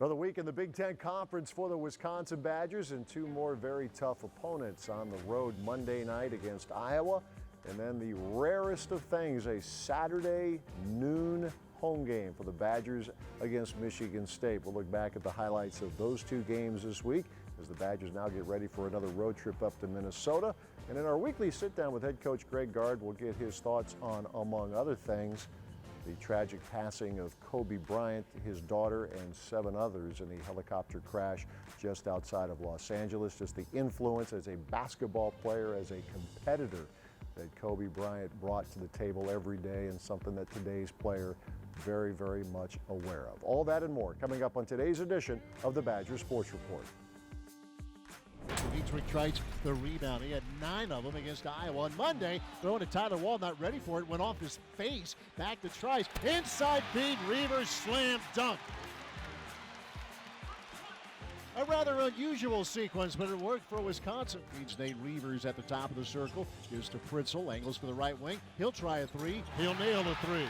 Another week in the Big Ten Conference for the Wisconsin Badgers, and two more very tough opponents on the road Monday night against Iowa, and then the rarest of things, a Saturday noon home game for the Badgers against Michigan State. We'll look back at the highlights of those two games this week as the Badgers now get ready for another road trip up to Minnesota. And in our weekly sit-down with head coach Gard, we'll get his thoughts on, among other things, the tragic passing of Kobe Bryant, his daughter, and 7 others in the helicopter crash just outside of Los Angeles. Just the influence as a basketball player, as a competitor, that Kobe Bryant brought to the table every day, and something that today's player very, very much aware of. All that and more coming up on today's edition of the Badger Sports Report. Dietrich Trice, the rebound. He had 9 of them against Iowa on Monday. Throwing to Tyler Wall, not ready for it. Went off his face. Back to Trice. Inside feed. Reavers slam dunk. A rather unusual sequence, but it worked for Wisconsin. Feeds Nate Reavers at the top of the circle. Gives to Pritzl. Angles for the right wing. He'll try a 3. He'll nail a 3.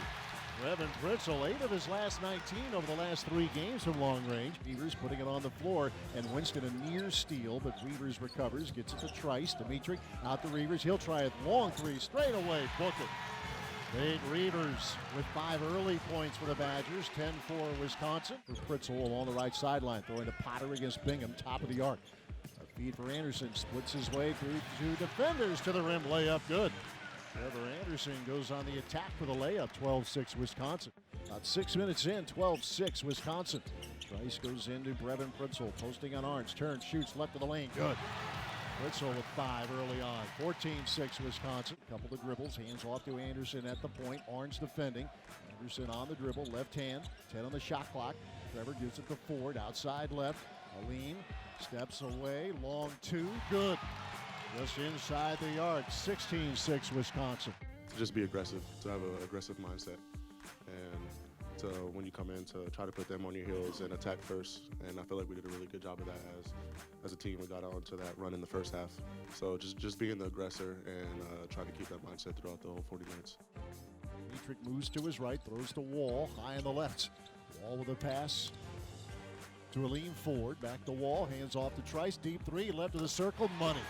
Brevin Pritzl, 8 of his last 19 over the last 3 games from long range. Reavers putting it on the floor, and Winston a near steal, but Reavers recovers, gets it to Trice. Dimitri out to Reavers. He'll try a long 3 straight away. Book it. Nate Reavers with 5 early points for the Badgers. 10 for Wisconsin. For Pritzl along the right sideline, throwing to Potter against Bingham, top of the arc. A feed for Anderson, splits his way through 2 defenders to the rim. Layup good. Trevor Anderson goes on the attack for the layup. 12-6 Wisconsin. About 6 minutes in, 12-6 Wisconsin. Trice goes into Brevin Pritzl, posting on Arns. Turns, shoots left of the lane. Good. Pritzl with 5 early on. 14-6 Wisconsin. Couple of dribbles. Hands off to Anderson at the point. Arns defending. Anderson on the dribble. Left hand. 10 on the shot clock. Trevor gives it to Ford. Outside left. Aline steps away. Long 2. Good. Just inside the arc, 16-6 Wisconsin. To just be aggressive, to have an aggressive mindset, and to when you come in to try to put them on your heels and attack first. And I feel like we did a really good job of that as a team. We got onto that run in the first half. So just being the aggressor and trying to keep that mindset throughout the whole 40 minutes. Dietrich moves to his right, throws to Wall, high on the left. Wall with a pass to Aline Ford, back to Wall, hands off to Trice, deep 3, left of the circle, money.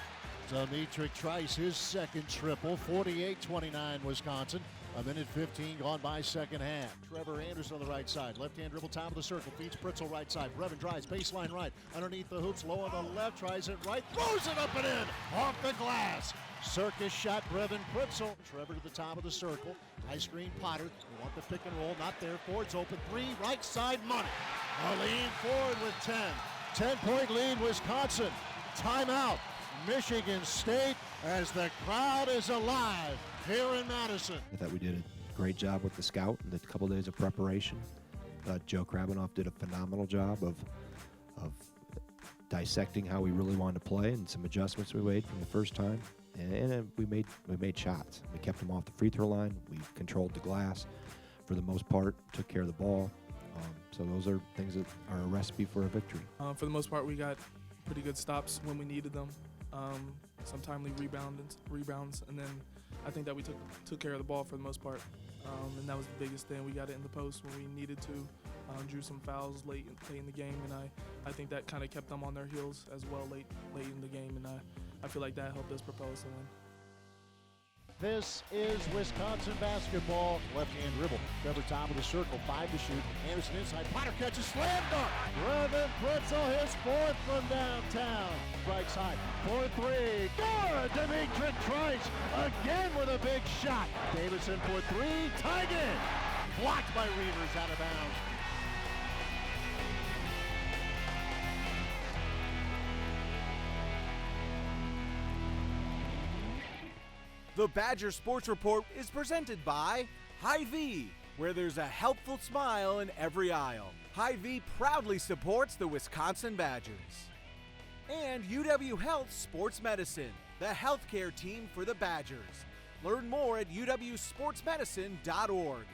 Dietrich Trice, his second triple, 48-29 Wisconsin. A minute 15 gone by second half. Trevor Anderson on the right side. Left-hand dribble, top of the circle. Feeds Pritzl right side. Brevin drives, baseline right. Underneath the hoops, low on the left. Tries it right. Throws it up and in. Off the glass. Circus shot, Brevin Pritzl. Trevor to the top of the circle. High screen, Potter. They want the pick and roll. Not there. Ford's open. 3, right side, money. Aline Ford with 10. 10-point lead, Wisconsin. Timeout. Michigan State, as the crowd is alive here in Madison. I thought we did a great job with the scout and the couple days of preparation. Joe Krabanoff did a phenomenal job of dissecting how we really wanted to play and some adjustments we made from the first time. And we made shots. We kept them off the free throw line. We controlled the glass for the most part, took care of the ball. So those are things that are a recipe for a victory. For the most part, we got pretty good stops when we needed them. Some timely rebounds, and then I think that we took care of the ball for the most part, and that was the biggest thing. We got it in the post when we needed to, drew some fouls late in the game, and I think that kind of kept them on their heels as well late in the game, and I feel like that helped us propel us to win. This is Wisconsin basketball. Left-hand dribble. Trevor top of the circle. 5 to shoot. Anderson inside. Potter catches. Slam dunk. Brevin Pritzl, his 4th from downtown. Strikes high. 4-3. Good. Dimitri Trice again with a big shot. Davidson for 3. Tied in. Blocked by Reavers out of bounds. The Badger Sports Report is presented by Hy-Vee, where there's a helpful smile in every aisle. Hy-Vee proudly supports the Wisconsin Badgers. And UW Health Sports Medicine, the healthcare team for the Badgers. Learn more at uwsportsmedicine.org.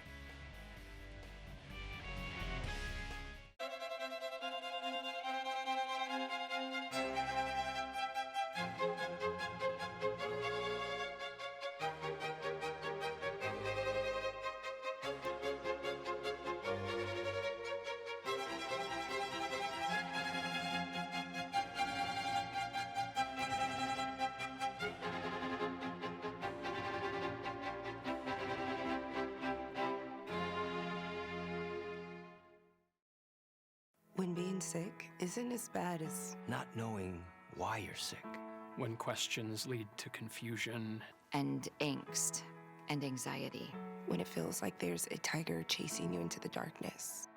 sick isn't as bad as not knowing why you're sick. When questions lead to confusion and angst and anxiety. when it feels like there's a tiger chasing you into the darkness.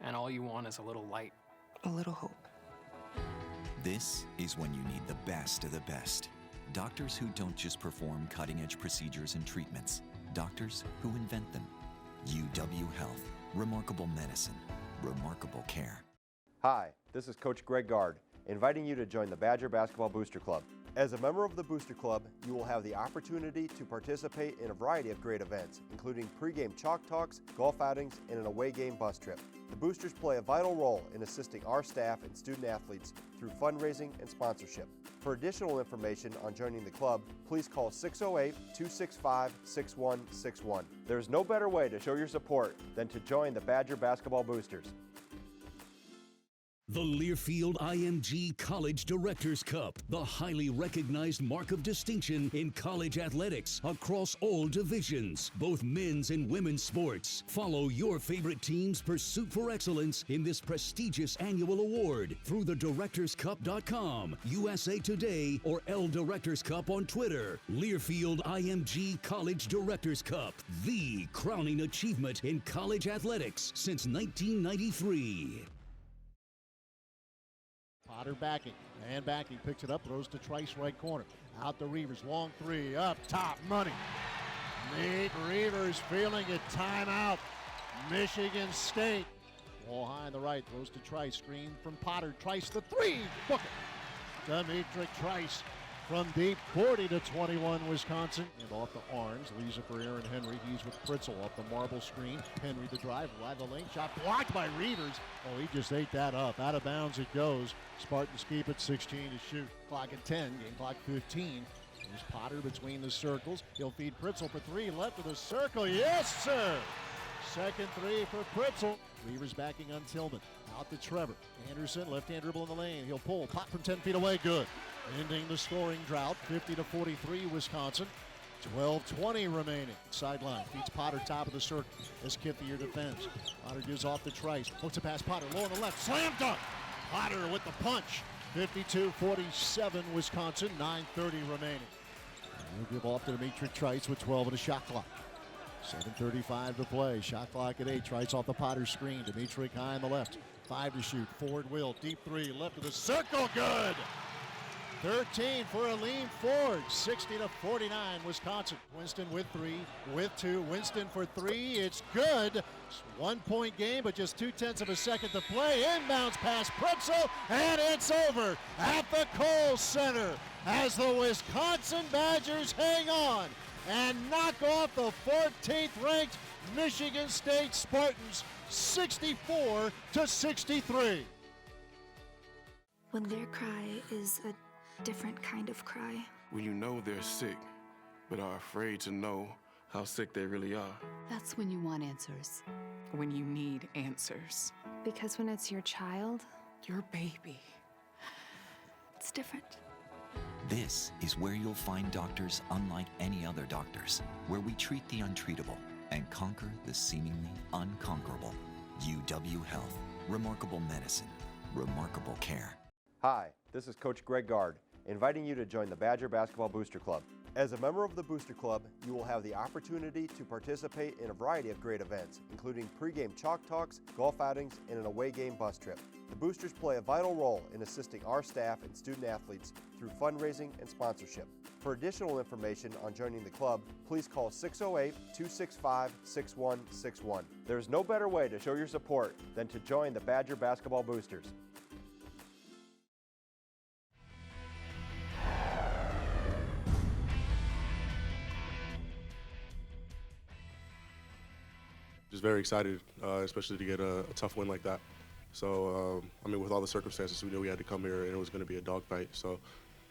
and all you want is a little light. A little hope. This is when you need the best of the best. Doctors who don't just perform cutting-edge procedures and treatments. Doctors who invent them. UW Health. Remarkable medicine. Remarkable care. Hi, this is Coach Greg Gard, inviting you to join the Badger Basketball Booster Club. As a member of the Booster Club, you will have the opportunity to participate in a variety of great events, including pregame chalk talks, golf outings, and an away game bus trip. The Boosters play a vital role in assisting our staff and student athletes through fundraising and sponsorship. For additional information on joining the club, please call 608-265-6161. There's no better way to show your support than to join the Badger Basketball Boosters. The Learfield IMG College Directors Cup, the highly recognized mark of distinction in college athletics across all divisions, both men's and women's sports. Follow your favorite team's pursuit for excellence in this prestigious annual award through thedirectorscup.com, USA Today, or L Directors Cup on Twitter. Learfield IMG College Directors Cup, the crowning achievement in college athletics since 1993. Potter backing, and backing, picks it up, throws to Trice, right corner. Out to Reavers, long three, up top, money. Nate Reavers feeling a timeout. Michigan State. Wall high on the right, throws to Trice, screen from Potter. Trice the three, book it. Demetric Trice from deep, 40-21 Wisconsin. And off to Arns, leaves it for Aaron Henry. He's with Pritzel off the marble screen. Henry the drive, right the lane, shot blocked by Reavers. Oh, he just ate that up. Out of bounds it goes. Spartans keep it 16 to shoot. Clock at 10, game clock 15. Here's Potter between the circles. He'll feed Pritzel for three, left of the circle. Yes, sir! Second three for Pritzel. Reavers backing on Tillman. Out to Trevor. Anderson, left-hand dribble in the lane. He'll pull. Pop from 10 feet away. Good. Ending the scoring drought. 50-43 Wisconsin. 12:20 remaining. Sideline. Feeds Potter top of the circle as Kithier defends. Potter gives off to Trice. Hooks a pass. Potter low on the left. Slam dunk. Potter with the punch. 52-47 Wisconsin. 9:30 remaining. We'll give off to Demetric Trice with 12 on the shot clock. 7:35 to play. Shot clock at 8. Trice off the Potter screen. Demetric high on the left. 5 to shoot. Ford will. Deep three. Left of the circle. Good. 13 for Aleem Ford. 60-49 Wisconsin. Winston with 3. With 2. Winston for 3. It's good. 1 point game, but just 0.2 of a second to play. Inbounds pass Pritzel, and it's over at the Kohl Center as the Wisconsin Badgers hang on and knock off the 14th ranked Michigan State Spartans 64-63. When their cry is a different kind of cry. When you know they're sick, but are afraid to know how sick they really are. That's when you want answers. When you need answers. Because when it's your child, your baby, it's different. This is where you'll find doctors unlike any other doctors, where we treat the untreatable and conquer the seemingly unconquerable. UW Health. Remarkable medicine. Remarkable care. Hi, this is Coach Greg Gard, inviting you to join the Badger Basketball Booster Club. As a member of the Booster Club, you will have the opportunity to participate in a variety of great events, including pregame chalk talks, golf outings, and an away game bus trip. The Boosters play a vital role in assisting our staff and student athletes through fundraising and sponsorship. For additional information on joining the club, please call 608-265-6161. There's no better way to show your support than to join the Badger Basketball Boosters. Just very excited, especially to get a tough win like that. So, I mean, with all the circumstances, we knew we had to come here and it was going to be a dogfight. So,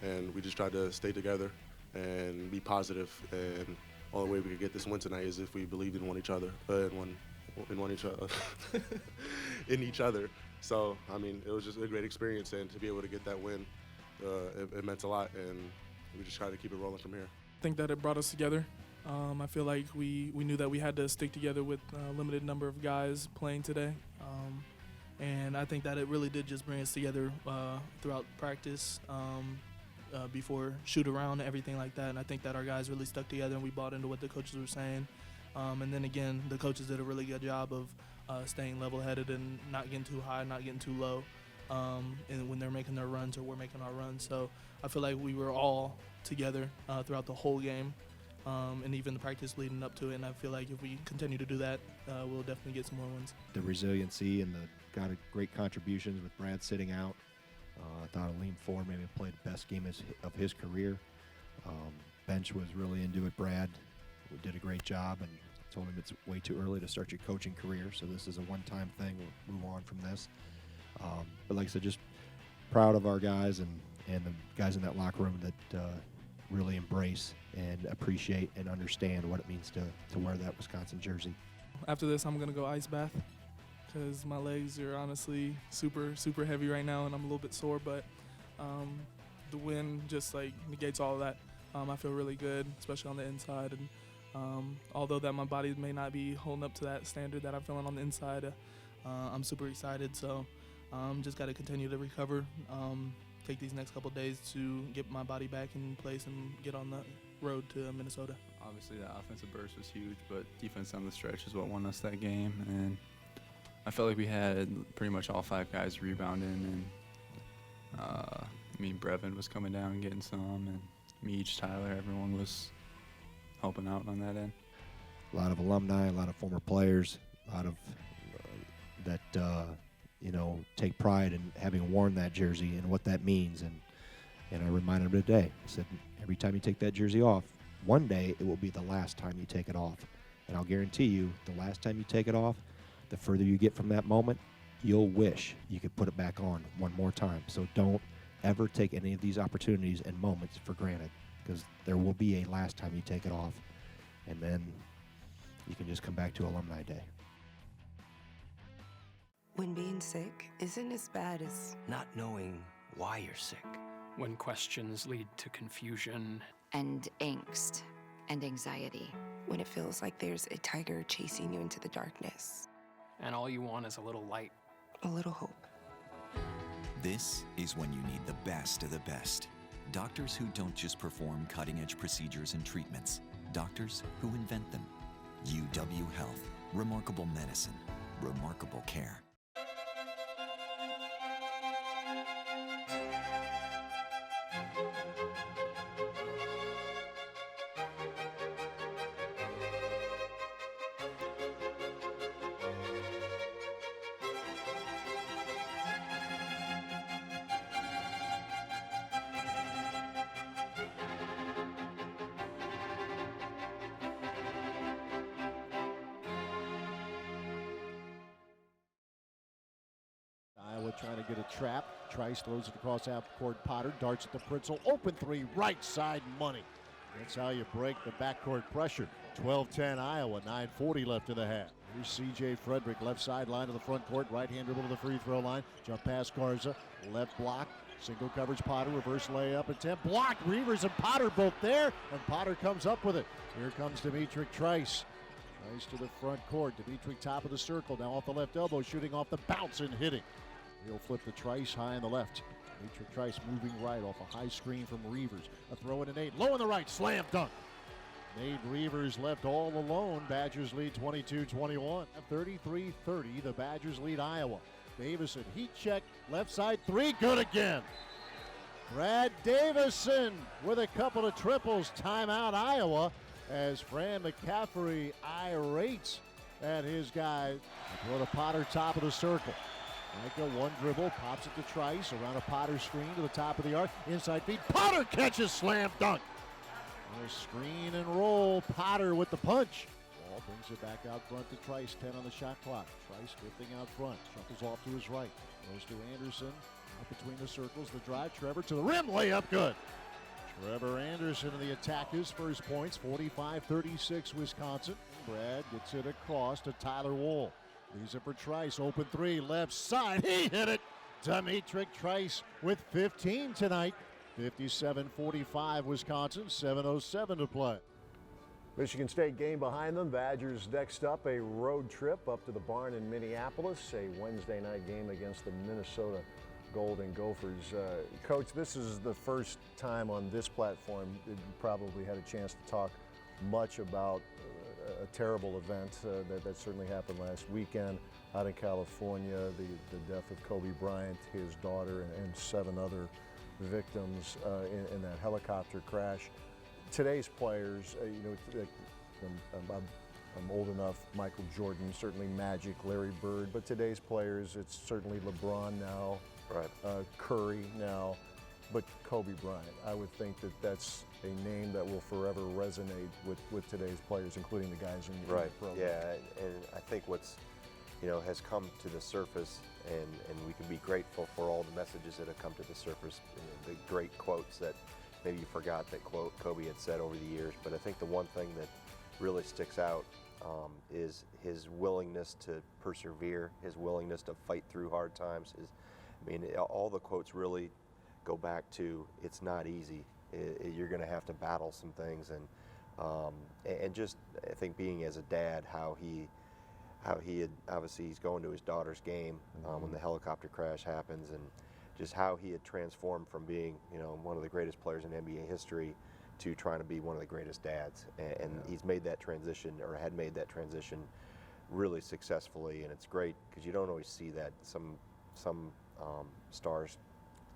and we just tried to stay together and be positive. And all the way we could get this win tonight is if we believed in each other. In each other. So, I mean, it was just a great experience, and to be able to get that win, it meant a lot. And we just tried to keep it rolling from here. I think that it brought us together. I feel like we knew that we had to stick together with a limited number of guys playing today. And I think that it really did just bring us together throughout practice, before shoot-around and everything like that. And I think that our guys really stuck together and we bought into what the coaches were saying. And then again, the coaches did a really good job of staying level-headed and not getting too high, not getting too low, and when they're making their runs or we're making our runs. So I feel like we were all together throughout the whole game, and even the practice leading up to it. And I feel like if we continue to do that, we'll definitely get some more wins. The resiliency and got a great contributions with Brad sitting out. I thought Aleem Ford maybe played the best game of his career. Bench was really into it. Brad did a great job, and told him it's way too early to start your coaching career, so this is a one-time thing. We'll move on from this. But like I said, just proud of our guys and the guys in that locker room that really embrace and appreciate and understand what it means to wear that Wisconsin jersey. After this, I'm going to go ice bath because my legs are honestly super, super heavy right now, and I'm a little bit sore, but the wind just like negates all of that. I feel really good, especially on the inside, and although that my body may not be holding up to that standard that I'm feeling on the inside, I'm super excited. So just got to continue to recover, take these next couple days to get my body back in place and get on the road to Minnesota. Obviously that offensive burst was huge, but defense on the stretch is what won us that game. And I felt like we had pretty much all 5 guys rebounding, and Brevin was coming down and getting some, and Meach, Tyler, everyone was helping out on that end. A lot of alumni, a lot of former players, a lot of that take pride in having worn that jersey and what that means. And I reminded them today. I said, every time you take that jersey off, one day it will be the last time you take it off. And I'll guarantee you, the last time you take it off, the further you get from that moment, you'll wish you could put it back on one more time. So don't ever take any of these opportunities and moments for granted, because there will be a last time you take it off, and then you can just come back to Alumni Day. When being sick isn't as bad as not knowing why you're sick. When questions lead to confusion and angst and anxiety. When it feels like there's a tiger chasing you into the darkness. And all you want is a little light. A little hope. This is when you need the best of the best. Doctors who don't just perform cutting-edge procedures and treatments. Doctors who invent them. UW Health. Remarkable medicine. Remarkable care. Trying to get a trap. Trice throws it across half court. Potter darts at the Pritzel. Open three, right side money. That's how you break the backcourt pressure. 12-10 Iowa, 9:40 left in the half. Here's C.J. Frederick, left sideline to the front court, right-hand dribble to the free throw line. Jump pass Garza, left block, single coverage Potter, reverse layup attempt, blocked. Reavers and Potter both there, and Potter comes up with it. Here comes Dimitri Trice. Trice to the front court. Dimitri top of the circle, now off the left elbow, shooting off the bounce and hitting. He'll flip the Trice high on the left. Dimitri Trice moving right off a high screen from Reavers. A throw into Nate, low on the right, slam dunk. Nate Reavers left all alone. Badgers lead 22-21. 33-30, the Badgers lead Iowa. Davison, heat check, left side three, good again. Brad Davison with a couple of triples. Timeout Iowa as Fran McCaffrey irates at his guy. Throw to Potter, top of the circle. Micah, one dribble, pops it to Trice, around a Potter screen to the top of the arc. Inside feed, Potter catches, slam dunk. A screen and roll, Potter with the punch. Ball brings it back out front to Trice, 10 on the shot clock. Trice drifting out front, shuffles off to his right. Goes to Anderson, up between the circles, the drive, Trevor to the rim, layup good. Trevor Anderson and the attackers, first points, 45-36 Wisconsin. Brad gets it across to Tyler Wohl. Leaves it for Trice, open three, left side, he hit it! Dimitri Trice with 15 tonight. 57-45 Wisconsin, 7:07 to play. Michigan State game behind them. Badgers next up, a road trip up to the barn in Minneapolis, a Wednesday night game against the Minnesota Golden Gophers. Coach, this is the first time on this platform that you probably had a chance to talk much about a terrible event that certainly happened last weekend out in California, the death of Kobe Bryant, his daughter, and 7 other victims in that helicopter crash. Today's players, I'm old enough, Michael Jordan, certainly Magic, Larry Bird, but today's players, it's certainly LeBron now, right. Curry now, but Kobe Bryant. I would think that that's a name that will forever resonate with today's players, including the guys in the program. Yeah, and I think what's, has come to the surface, and we can be grateful for all the messages that have come to the surface, the great quotes that maybe you forgot that Kobe had said over the years, but I think the one thing that really sticks out is his willingness to persevere, his willingness to fight through hard times. All the quotes really go back to it's not easy. You're going to have to battle some things, and just I think being as a dad, how he had obviously he's going to his daughter's game when the helicopter crash happens, and just how he had transformed from being, one of the greatest players in NBA history to trying to be one of the greatest dads. And he's made that transition, or had made that transition, really successfully. And it's great because you don't always see that. Some stars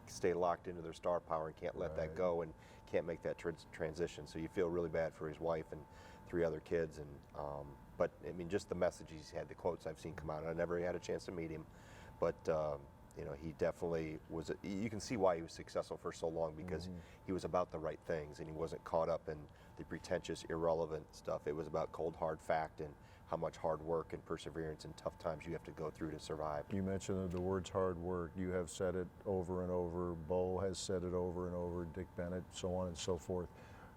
stay locked into their star power and can't let that go and can't make that transition. So you feel really bad for his wife and 3 other kids. And but just the message he's had, the quotes I've seen come out. I never had a chance to meet him, but. He definitely was, you can see why he was successful for so long, because he was about the right things and he wasn't caught up in the pretentious, irrelevant stuff. It was about cold, hard fact and how much hard work and perseverance and tough times you have to go through to survive. You mentioned the words hard work. You have said it over and over. Bo has said it over and over, Dick Bennett, so on and so forth.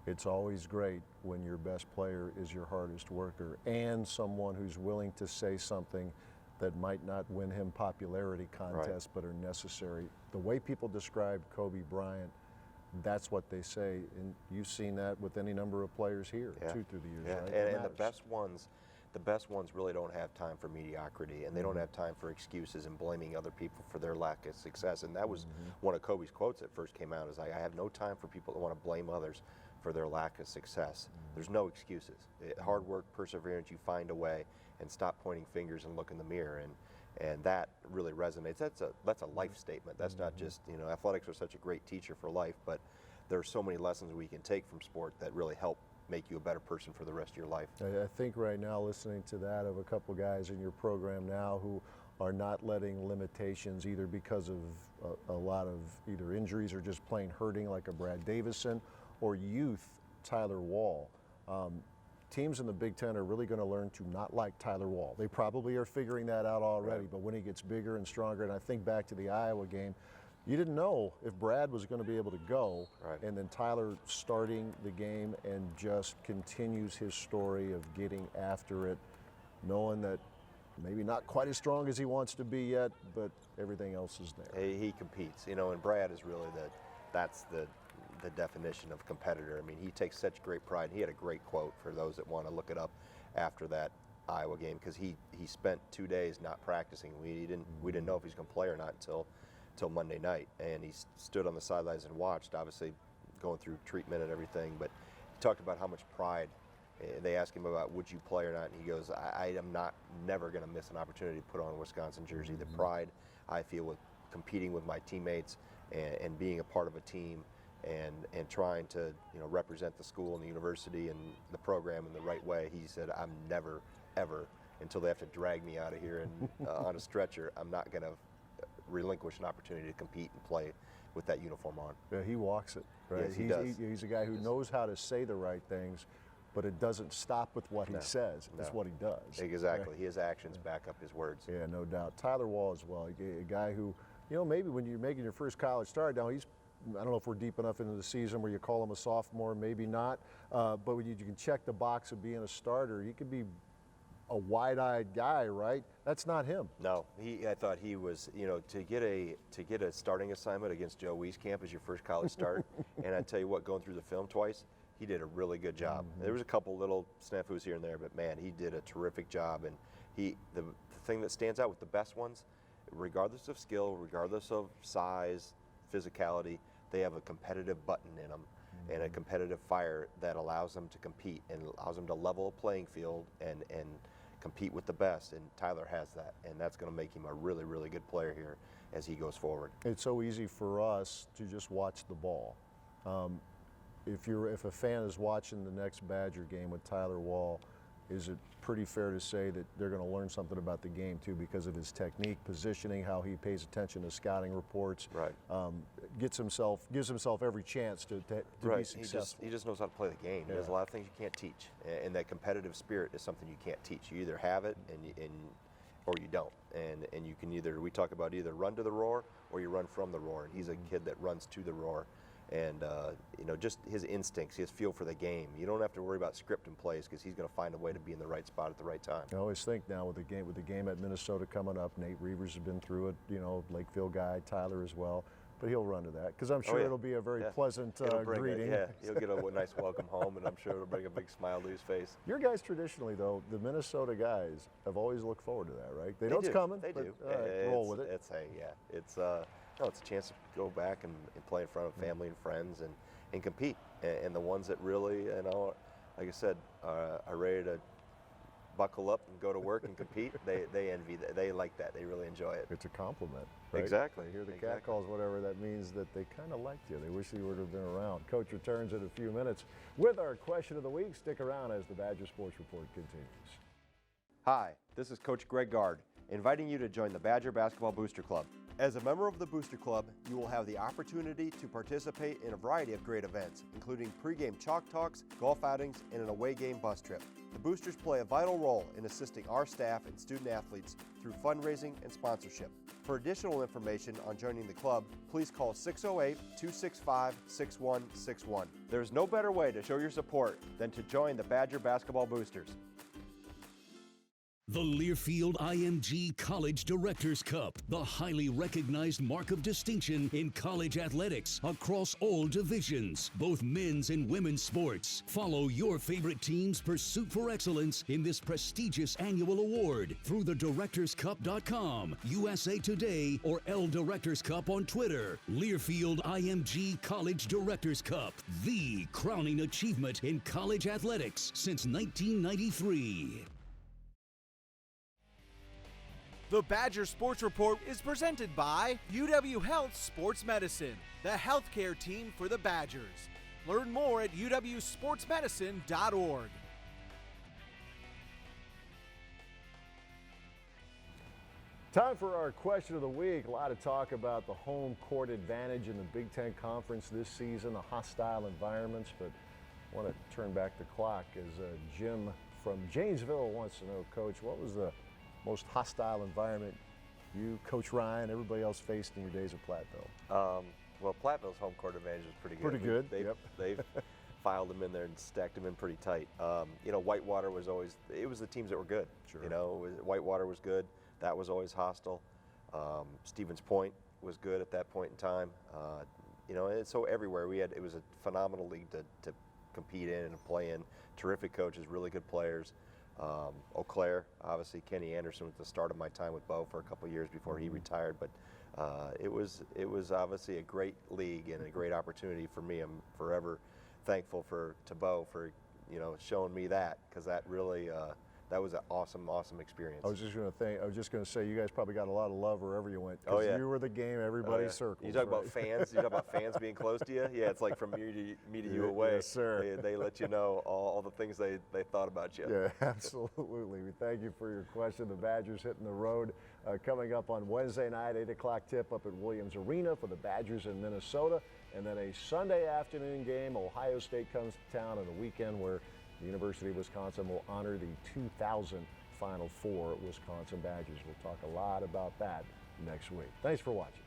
It's always great when your best player is your hardest worker and someone who's willing to say something that might not win him popularity contests, but are necessary. The way people describe Kobe Bryant, that's what they say, and you've seen that with any number of players here through the years, right? And the best ones really don't have time for mediocrity, and they don't have time for excuses and blaming other people for their lack of success. And that was one of Kobe's quotes that first came out, is I have no time for people that want to blame others for their lack of success. There's no excuses. Hard work, perseverance, you find a way, and stop pointing fingers and look in the mirror, and that really resonates. That's a life statement. That's not just, athletics are such a great teacher for life, but there are so many lessons we can take from sport that really help make you a better person for the rest of your life. I think right now, listening to that, of a couple guys in your program now who are not letting limitations, either because of a lot of either injuries or just plain hurting, like a Brad Davison, or youth, Tyler Wall. Teams in the Big Ten are really going to learn to not like Tyler Wall. They probably are figuring that out already, but when he gets bigger and stronger, and I think back to the Iowa game, you didn't know if Brad was going to be able to go, and then Tyler starting the game and just continues his story of getting after it, knowing that maybe not quite as strong as he wants to be yet, but everything else is there. He competes, and Brad is really that's the definition of competitor. He takes such great pride. He had a great quote for those that want to look it up after that Iowa game, because he spent 2 days not practicing. We didn't know if he's going to play or not until Monday night, and he stood on the sidelines and watched, obviously going through treatment and everything, but he talked about how much pride. They asked him about would you play or not, and he goes, I am never going to miss an opportunity to put on a Wisconsin jersey. The pride I feel with competing with my teammates and being a part of a team and trying to represent the school and the university and the program in the right way. He said, I'm never, ever, until they have to drag me out of here and on a stretcher, I'm not going to relinquish an opportunity to compete and play with that uniform on. Yeah, he walks it, right? Yes, he does. He's a guy who knows how to say the right things, but it doesn't stop with what he says. It's what he does. Exactly. Right? His actions back up his words. Yeah, no doubt. Tyler Wall as well, a guy who, maybe when you're making your first college start, now I don't know if we're deep enough into the season where you call him a sophomore, maybe not, but when you can check the box of being a starter, he could be a wide-eyed guy, right? That's not him. No, I thought he was, to get a starting assignment against Joe Wieskamp as your first college start, and I tell you what, going through the film twice, he did a really good job. There was a couple little snafus here and there, but man, he did a terrific job. And the thing that stands out with the best ones, regardless of skill, regardless of size, physicality, they have a competitive button in them and a competitive fire that allows them to compete and allows them to level a playing field and compete with the best. And Tyler has that, and that's going to make him a really, really good player here as he goes forward. It's so easy for us to just watch the ball. If a fan is watching the next Badger game with Tyler Wall, is it pretty fair to say that they're going to learn something about the game too because of his technique, positioning, how he pays attention to scouting reports? Right. Gives himself every chance to be successful. He just knows how to play the game. Yeah. There's a lot of things you can't teach, and that competitive spirit is something you can't teach. You either have it or you don't, and you can we talk about either run to the roar or you run from the roar. And he's a kid that runs to the roar. And just his instincts, his feel for the game. You don't have to worry about script and plays because he's going to find a way to be in the right spot at the right time. I always think now with the game at Minnesota coming up, Nate Reavers has been through it. Lakeville guy, Tyler as well. But he'll run to that because I'm sure it'll be a very pleasant greeting. He'll get a nice welcome home, and I'm sure it'll bring a big smile to his face. Your guys traditionally, though, the Minnesota guys have always looked forward to that, right? They know it's coming. They do. Roll with it. It's a chance to go back and play in front of family and friends and compete. And the ones that really, like I said, are ready to buckle up and go to work and compete, they envy that. They like that. They really enjoy it. It's a compliment. Right? Exactly. They hear the cat calls, whatever that means, that they kind of liked you. They wish you would have been around. Coach returns in a few minutes with our question of the week. Stick around as the Badger Sports Report continues. Hi, this is Coach Greg Gard, inviting you to join the Badger Basketball Booster Club. As a member of the Booster Club, you will have the opportunity to participate in a variety of great events, including pregame chalk talks, golf outings, and an away game bus trip. The Boosters play a vital role in assisting our staff and student athletes through fundraising and sponsorship. For additional information on joining the club, please call 608-265-6161. There's no better way to show your support than to join the Badger Basketball Boosters. The Learfield IMG College Directors Cup, the highly recognized mark of distinction in college athletics across all divisions, both men's and women's sports. Follow your favorite team's pursuit for excellence in this prestigious annual award through thedirectorscup.com, USA Today, or L Directors Cup on Twitter. Learfield IMG College Directors Cup, the crowning achievement in college athletics since 1993. The Badger Sports Report is presented by UW Health Sports Medicine, the healthcare team for the Badgers. Learn more at uwsportsmedicine.org. Time for our question of the week. A lot of talk about the home court advantage in the Big Ten Conference this season, the hostile environments, but I want to turn back the clock as Jim from Janesville wants to know, Coach, what was the most hostile environment you, Coach Ryan, everybody else faced in your days at Platteville? Well, Platteville's home court advantage was pretty good. Pretty good. They've filed them in there and stacked them in pretty tight. Whitewater was always, it was the teams that were good. Sure. Whitewater was good. That was always hostile. Stevens Point was good at that point in time. And so everywhere it was a phenomenal league to compete in and play in. Terrific coaches, really good players. Eau Claire, obviously Kenny Anderson was the start of my time with Bo for a couple of years before he retired, but it was obviously a great league and a great opportunity for me. I'm forever thankful to Bo for showing me that, because that really that was an awesome experience. I was just going to say you guys probably got a lot of love wherever you went. Oh yeah, you were the game everybody circled. You talk about fans. You talk about fans being close to you. Yeah, it's like from me to you away. Yes, sir. They let you know all the things they thought about you. Yeah, absolutely. We thank you for your question. The Badgers hitting the road coming up on Wednesday night, 8 o'clock tip up at Williams Arena for the Badgers in Minnesota, and then a Sunday afternoon game. Ohio State comes to town on a weekend where the University of Wisconsin will honor the 2000 Final Four Wisconsin Badgers. We'll talk a lot about that next week. Thanks for watching.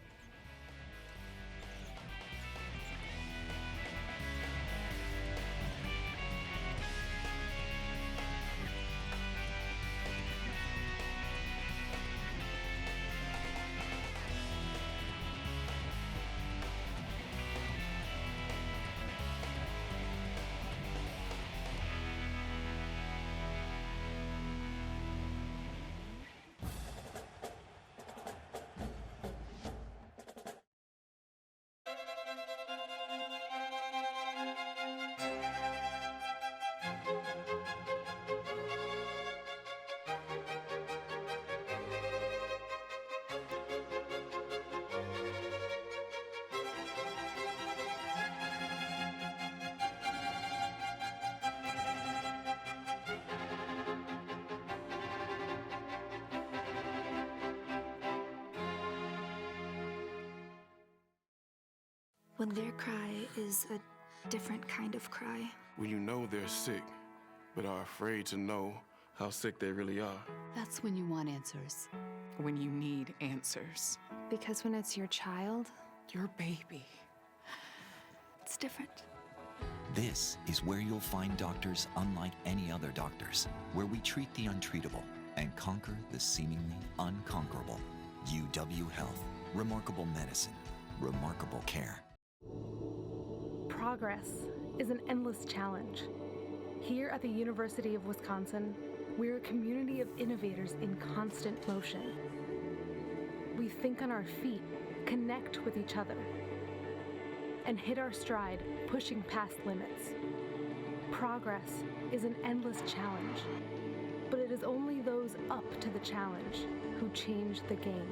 When their cry is a different kind of cry. When you know they're sick, but are afraid to know how sick they really are. That's when you want answers. When you need answers. Because when it's your child, Your baby. It's different. This is where you'll find doctors unlike any other doctors, where we treat the untreatable and conquer the seemingly unconquerable. UW Health. Remarkable medicine. Remarkable care. Progress is an endless challenge. Here at the University of Wisconsin, we're a community of innovators in constant motion. We think on our feet, connect with each other, and hit our stride, pushing past limits. Progress is an endless challenge, but it is only those up to the challenge who change the game.